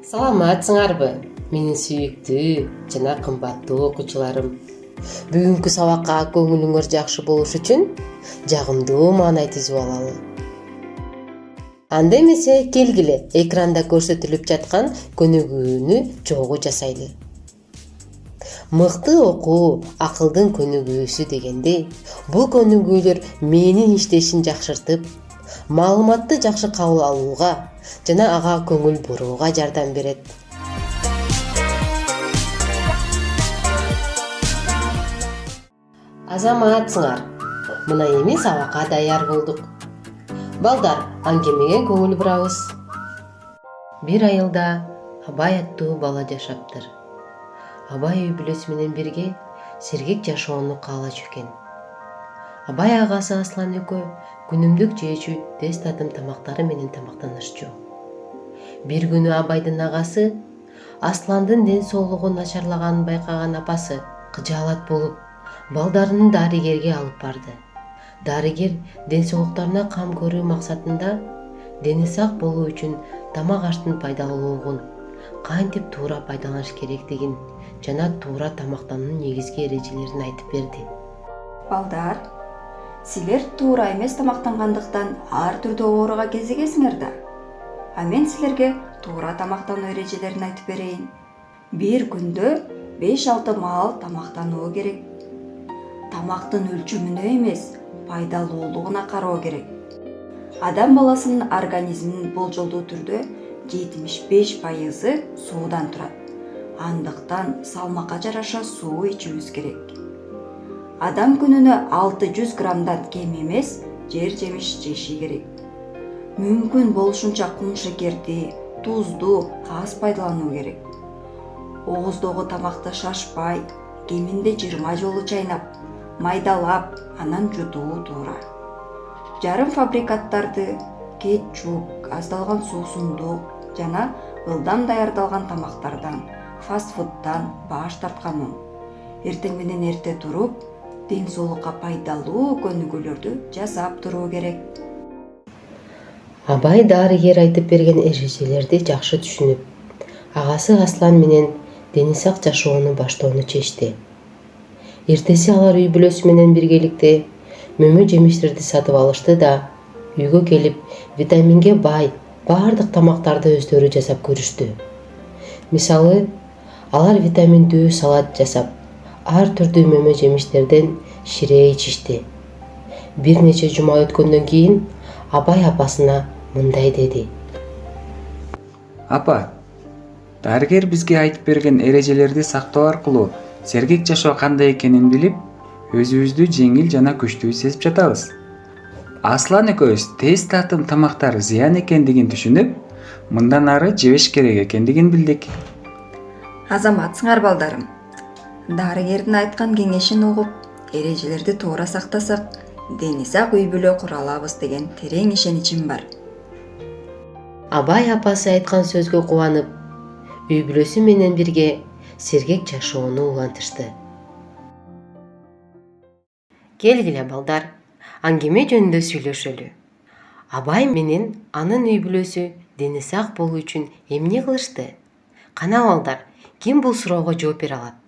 Саламатсыңарбы? Менин сүйүктүү жана кымбаттуу окуучуларым. Бүгүнкү сабакка көңүлүңөр жакшы болуш үчүн жагымдуу маанай түзүп алалы. Анда эмесе келгиле экранда көрсөтүлүп жаткан көнүгүүнү жогу жасайлы. Мыкты окуу акылдын көнүгүүсү дегендей, бул көнүгүүлөр мээнин иштешин жакшыртып, маалыматты жакшы кабыл алууга жана ага көңүл бурууга жардам берет. Азаматсыңар, мына эми сабакка даяр болдук. Балдар, аңгемеге көңүл бурабыз. Бир айылда Абай аттуу бала жашаптыр. Абай үй бүлөсү менен бирге сергек жашоону каалачу экен. Абай агасы Аслан экөө күнүмдүк жээчү тез татым тамактары менен тамактанышчу. Бир күнү Абайдын агасы Асландын ден соолугу начарлаганын байкаган апасы кыжаалат болуп, балдарынын дарыгерге алып барды. Дарыгер ден соолуктарына кам көрүү максатында дени сак болуу үчүн тамак аштын пайдалуулугун, кантип туура пайдаланыш керектигин жана туура тамактануунун негизги эрежелерин айтып берди. Балдар, силер туура эмес тамактангандыктан ар түрдүү ооруга кезигесиңер да. А мен силерге туура тамактануу эрежелерин айтып берейин. Бир күндө 5-6 маал тамактануу керек. Тамактын өлчөмүнө эмес, пайдалуулугуна кароо керек. Адам баласынын организминин болжолдуу түрдө 75% суудан турат. Андыктан салмакка жараша суу ичүүбүз керек. Адам күнүнө 600 граммдан кем эмес жер жемиш жеши керек. Мүмкүн болушунча кум шекерди, тузду аз пайдалануу керек. Ооздогу тамакты шашпай, кеминде 20 жолу чайнап, майдалап, анан жутуу туура. Жарым фабрикаттарды, кетчуп, аздалган суусундук жана ылдам даярдалган тамактардан, фастфудтан баш тарткан. Эртең менен эрте туруп, ден соолукка пайдалуу көнүгүүлөрдү жасап туруу керек. Абай дарыгер айтып берген эрежелерди жакшы түшүнүп, агасы Аслан менен дени сак жашоону баштоону чечти. Эртеси алар үй бүлөсү менен биргеликте мөмө жемиштерди сатып алышты да, үйгө келип витаминге бай баардык тамактарды өздөрү жасап көрүштү. Мисалы, алар витаминдүү салат жасап, ар түрдүү мөмө жемиштерден шире ичишти. Бир нече жума өткөндөн кийин Абай апасына мындай деди. Апа, дарыгер бизге айтып берген эрежелерди сактоо аркылуу сергек жашоо кандай экенин билип, өзүбүздү жеңил жана күчтүү сезип жатабыз. Аслан экөөбүз тез татым тамактар зыян экендигин түшүнүп, мындан ары жебеш керек экендигин билдик. Азаматсыңар балдарым. Дарыгердин айткан кеңешин угуп, эрежелерди туура сактасак, дени сак үй бүлө кура алабыз деген терең ишеничим бар. Абай апасы айткан сөзгө кубанып, үй бүлөсү менен бирге сергек жашоону улантышты. Келгиле балдар, аңгеме жөнүндө сүйлөшөлү. Абай менен анын үй бүлөсү дени сак болуу үчүн эмне кылышты? Кана балдар, ким бул суроого жооп бере алат?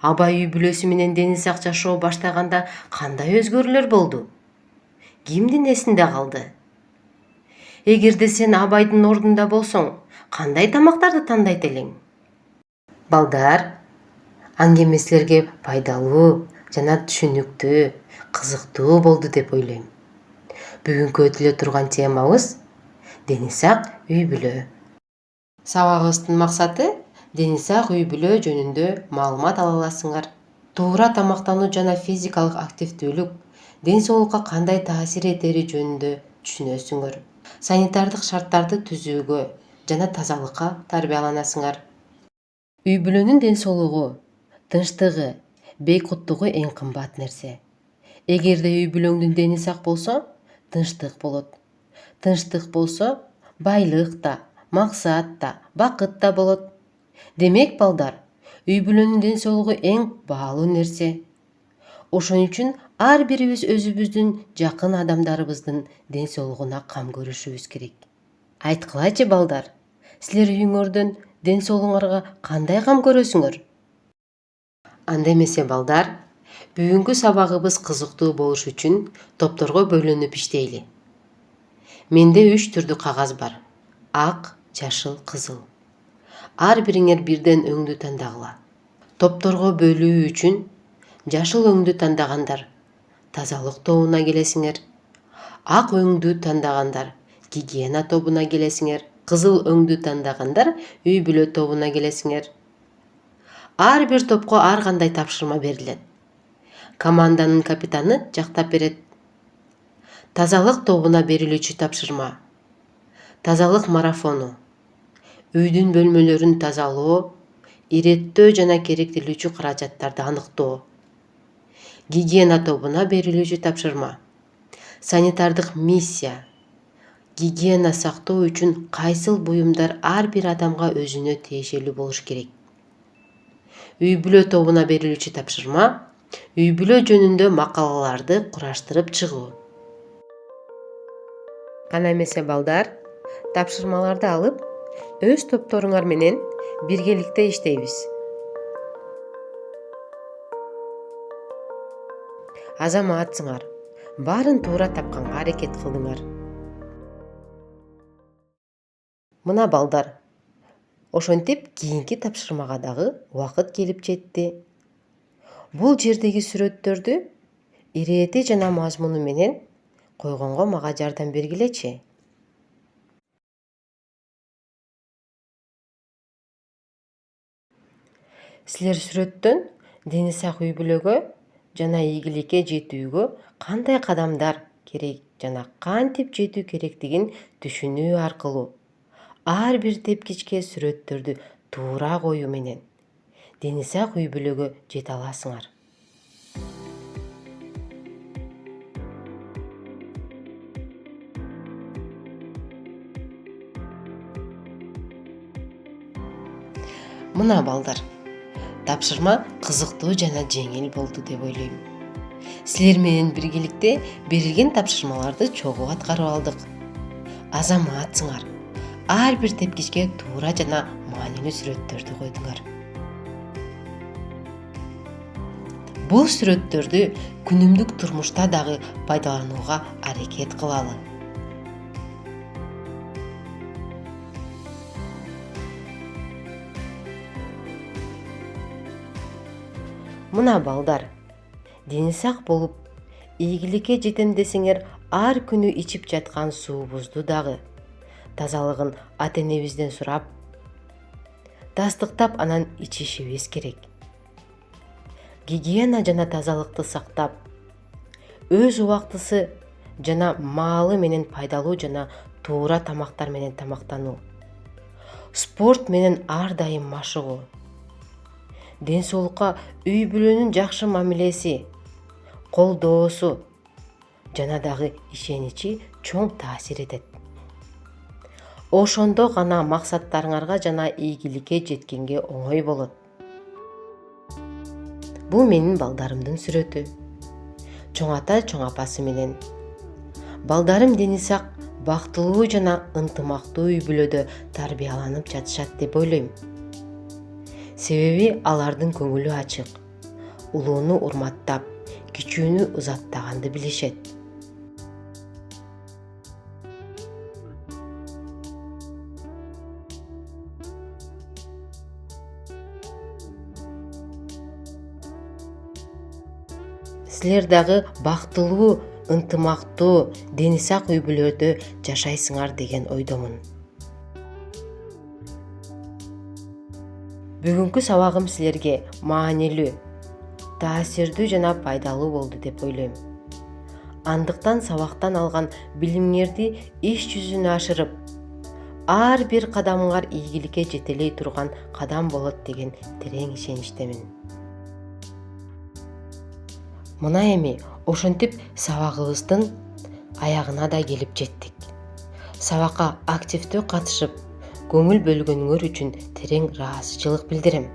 Абай үй бүлөсү менен дени сак жашоо баштаганда кандай өзгөрүүлөр болду? Кимдин эсинде калды? Эгерде сен Абайдын ордунда болсоң, кандай тамактарды тандайт элең? Балдар, аңгеме силерге пайдалуу жана түшүнүктүү, кызыктуу болду деп ойлойм. Бүгүнкү өтүлө турган темабыз дени сак үй бүлө. Сабагыбыздын максаты дени сак үй бүлө жөнүндө маалымат ала аласыңар. Туура тамактануу жана физикалык активдүүлүк ден соолукка кандай таасир этери жөнүндө түшүнөсүңөр. Санитардык шарттарды түзүүгө жана тазалыкка тарбияланасыңар. Үй бүлөнүн ден соолугу, тынчтыгы, бейкуттугу эң кымбат нерсе. Эгерде үй бүлөңдүн дени сак болсо, тынчтык болот. Тынчтык болсо, байлык да, максат да, бакыт да болот. Демек, балдар, үй бүлөнүн ден соолугу эң баалуу нерсе. Ошон үчүн ар бирибиз өзүбүздүн жакын адамдарыбыздын ден соолугуна кам көрүшүбүз керек. Айткылачы балдар, Силер үйүңөрдөн ден соолугуңарга кандай кам көрөсүңөр? Анда эмесе балдар, бүгүнкү сабагыбыз кызыктуу болуш үчүн топторго бөлүнүп иштейли. Менде 3 түрдүү кагаз бар. Ак, жашыл, кызыл. Ар бириңер бирден өңдү тандагыла. Топторго бөлүү үчүн жашыл өңдү тандагандар тазалык тобуна келесиңер. Ак өңдү тандагандар гигиена тобуна келесиңер. Кызыл өңдү тандагандар үй бүлө тобуна келесиңер. Ар бир топко ар кандай тапшырма берилет. Команданын капитаны жактап берет. Тазалык тобуна берилүүчү тапшырма: тазалык марафону, үйдүн бөлмөлөрүн тазалоо, иреттөө жана керектелүүчү каражаттарды аныктоо. Гигиена тобуна берилүүчү тапшырма: санитардык миссия, гигиена сактоо үчүн кайсыл буюмдар ар бир адамга өзүнө тиешелүү болуш керек. Үй бүлө тобуна берилүүчү тапшырма: үй бүлө жөнүндө макалаларды кураштырып чыгуу. Кана эмесе балдар, тапшырмаларды алып, өз топторуңар менен биргеликте иштейбиз. Азаматсыңар, баарын туура тапканга аракет кылдыңар. Мына балдар, ошентип кийинки тапшырмага дагы убакыт келип жетти. Бул жердеги сүрөттөрдү ирети жана мазмуну менен койгонго мага жардам бергилечи. Силер сүрөттөн дени сак үй бүлөгө жана ийгиликке жетүүгө кандай кадамдар керек жана кантип жетүү керектигин түшүнүү аркылуу ар бир тепкичке сүрөттөрдү туура коюу менен дени сак үй бүлөгө жете аласыңар. Мына балдар, тапшырма кызыктуу жана жеңил болду деп ойлойм. Силер менен биргеликте берилген тапшырмаларды чогуу аткарып алдык. Азаматсыңар, ар бир тепкичке туура жана маанилүү сүрөттөрдү койдуңар. Бул сүрөттөрдү күнүмдүк турмушта дагы пайдаланууга аракет кылалы. Мына балдар, дени сак болуп, ийгиликке жетем десеңер, ар күнү ичип жаткан суубузду дагы тазалыгын ата-энебизден сурап, тастыктап анан ичишибиз керек. Гигиена жана тазалыкты сактап, өз убактысы жана маалы менен пайдалуу жана туура тамактар менен тамактануу. Спорт менен ар дайым машыгуу. Ден соолукка үй бүлөнүн жакшы мамилеси, колдоосу жана дагы ишеничи чоң таасир этет. Ошондо гана максаттарыңарга жана ийгиликке жеткенге оңой болот. Бул менин балдарымдын сүрөтү. Чоң ата, чоң апасы менен. Балдарым дени сак, бактылуу жана ынтымактуу үй бүлөдө тарбияланып жатышат деп ойлойм. Себеби алардын көңүлү ачык, улууну урматтап, кичүүнү ызаттаганды билишет. Силер дагы бактылуу, ынтымактуу, дени сак үй бүлөдө жашайсыңар деген ойдомун. Бүгүнкү сабагым силерге маанилүү, таасирдүү жана пайдалуу болду деп ойлойм. Андыктан сабактан алган билимиңерди иш жүзүнө ашырып, ар бир кадамыңар ийгиликке жетелей турган кадам болот деген терең ишеничтемин. Мына эми ошентип сабагыбыздын аягына да келип жеттик. Сабакка активдүү катышып, көңүл бөлгөнүңөр үчүн терең ыраазычылык билдирем.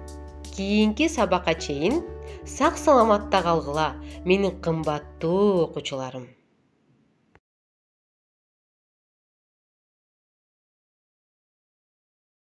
Кийинки сабакка чейин сак саламатта калгыла, менин кымбаттуу окуучуларым.